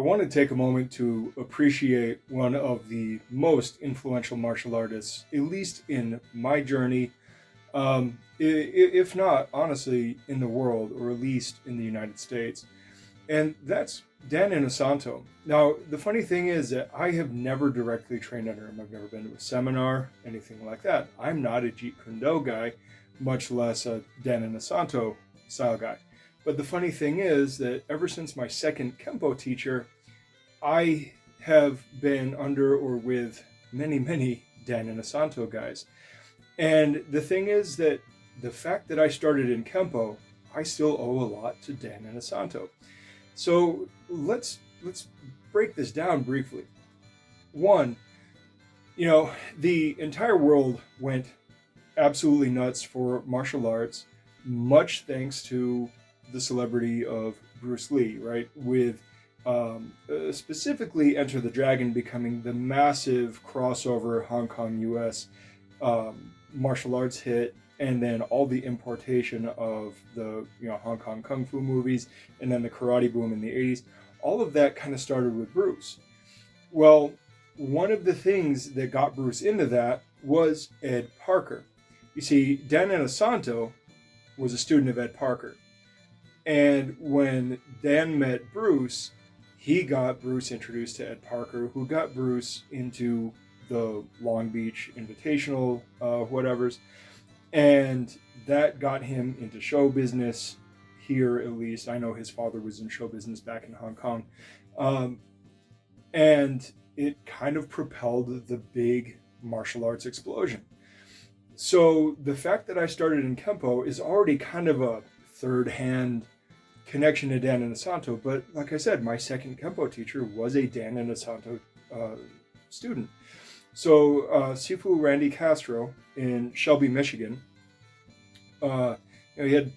want to take a moment to appreciate one of the most influential martial artists, at least in my journey, if not, honestly, in the world, or at least in the United States. And that's Dan Inosanto. Now, the funny thing is that I have never directly trained under him. I've never been to a seminar, anything like that. I'm not a Jeet Kune Do guy, much less a Dan Inosanto style guy. But the funny thing is that ever since my second Kempo teacher, I have been under or with many, many Dan Inosanto guys. And the thing is that the fact that I started in Kempo, I still owe a lot to Dan Inosanto. So let's break this down briefly. One, the entire world went absolutely nuts for martial arts, much thanks to the celebrity of Bruce Lee, right? With specifically Enter the Dragon becoming the massive crossover Hong Kong US martial arts hit, and then all the importation of the Hong Kong kung fu movies, and then the karate boom in the 80s. All of that kind of started with Bruce. Well, one of the things that got Bruce into that was Ed Parker. You see, Dan Inosanto was a student of Ed Parker. And when Dan met Bruce, he got Bruce introduced to Ed Parker, who got Bruce into the Long Beach Invitational whatevers. And that got him into show business here, at least. I know his father was in show business back in Hong Kong. And it kind of propelled the big martial arts explosion. So the fact that I started in Kempo is already kind of a third-hand connection to Dan Inosanto. But like I said, my second Kempo teacher was a Dan Inosanto student. So Sifu Randy Castro in Shelby, Michigan, he had,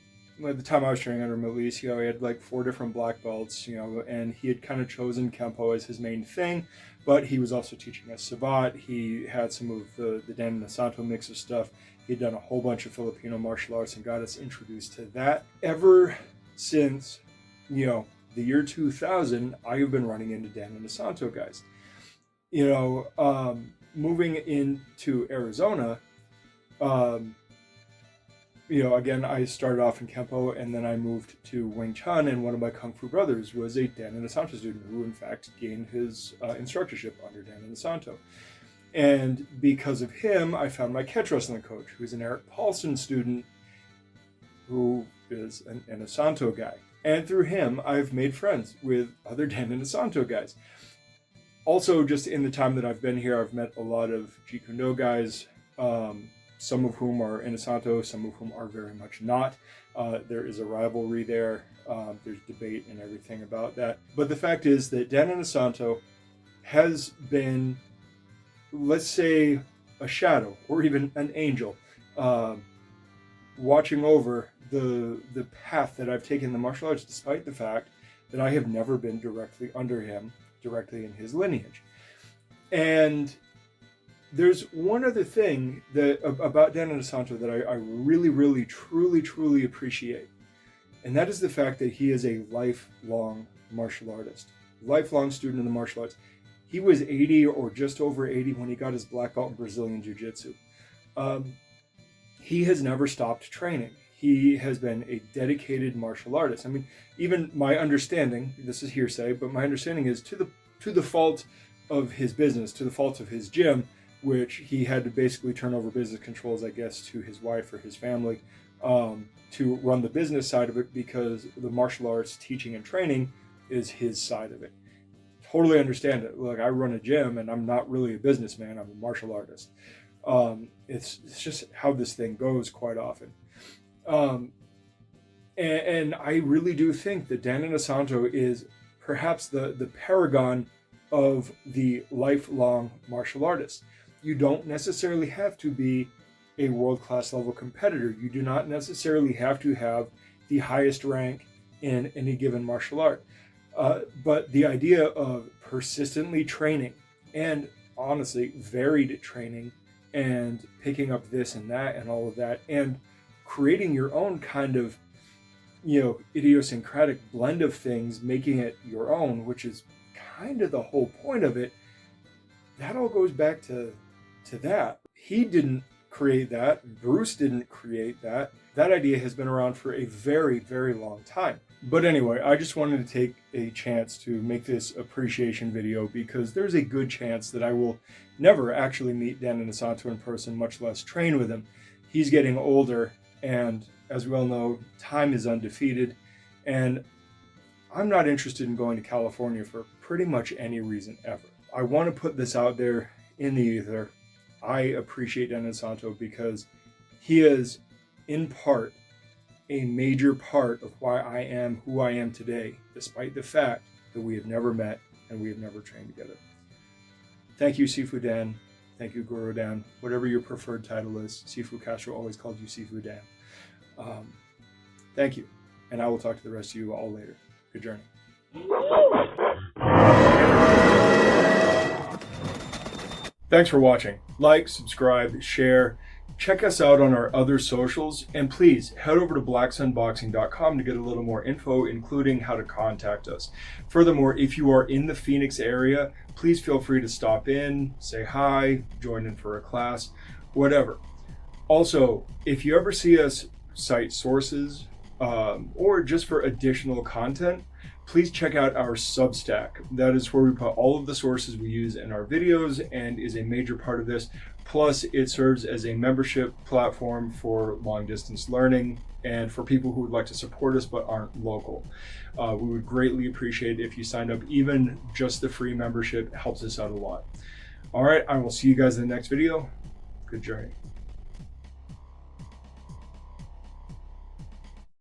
at the time I was training under him at least, he had like 4 different black belts, and he had kind of chosen Kempo as his main thing, but he was also teaching us Savate. He had some of the Dan Inosanto mix of stuff. He'd done a whole bunch of Filipino martial arts and got us introduced to that. Ever since, the year 2000, I have been running into Dan Inosanto guys. Moving into Arizona, again, I started off in Kempo, and then I moved to Wing Chun, and one of my Kung Fu brothers was a Dan Inosanto student who, in fact, gained his instructorship under Dan Inosanto. And because of him, I found my catch wrestling coach, who's an Eric Paulson student, who is an Inosanto guy. And through him, I've made friends with other Dan Inosanto guys. Also, just in the time that I've been here, I've met a lot of Jeet Kune Do guys, some of whom are Inosanto, some of whom are very much not. There is a rivalry there. There's debate and everything about that. But the fact is that Dan Inosanto has been, let's say, a shadow or even an angel watching over the path that I've taken in the martial arts, despite the fact that I have never been directly under him, directly in his lineage. And there's one other thing that about Dan Inosanto that I really, really, truly, truly appreciate. And that is the fact that he is a lifelong martial artist, lifelong student in the martial arts. He was 80 or just over 80 when he got his black belt in Brazilian jiu-jitsu. He has never stopped training. He has been a dedicated martial artist. I mean, even my understanding, this is hearsay, but my understanding is to the fault of his business, to the fault of his gym, which he had to basically turn over business controls, I guess, to his wife or his family to run the business side of it, because the martial arts teaching and training is his side of it. Totally understand it. Look, I run a gym and I'm not really a businessman. I'm a martial artist. It's just how this thing goes quite often. And I really do think that Dan Inosanto is perhaps the paragon of the lifelong martial artist. You don't necessarily have to be a world-class level competitor. You do not necessarily have to have the highest rank in any given martial art. But the idea of persistently training, and honestly, varied training, and picking up this and that and all of that, and creating your own kind of, idiosyncratic blend of things, making it your own, which is kind of the whole point of it. That all goes back to that. He didn't create that. Bruce didn't create that. That idea has been around for a very, very long time. But anyway, I just wanted to take a chance to make this appreciation video because there's a good chance that I will never actually meet Dan Inosanto in person, much less train with him. He's getting older, and as we all know, time is undefeated, and I'm not interested in going to California for pretty much any reason ever. I want to put this out there in the ether. I appreciate Dan Inosanto because he is, in part, a major part of why I am who I am today, despite the fact that we have never met and we have never trained together. Thank you, Sifu Dan. Thank you, Guru Dan. Whatever your preferred title is, Sifu Castro always called you Sifu Dan. Thank you, and I will talk to the rest of you all later. Good journey. Thanks for watching. Like, subscribe, share. Check us out on our other socials, and please head over to blacksunboxing.com to get a little more info, including how to contact us. Furthermore, if you are in the Phoenix area, please feel free to stop in, say hi, join in for a class, whatever. Also, if you ever see us cite sources or just for additional content, please check out our Substack. That is where we put all of the sources we use in our videos and is a major part of this. Plus, it serves as a membership platform for long distance learning and for people who would like to support us but aren't local. We would greatly appreciate it if you signed up. Even just the free membership helps us out a lot. All right, I will see you guys in the next video. Good journey.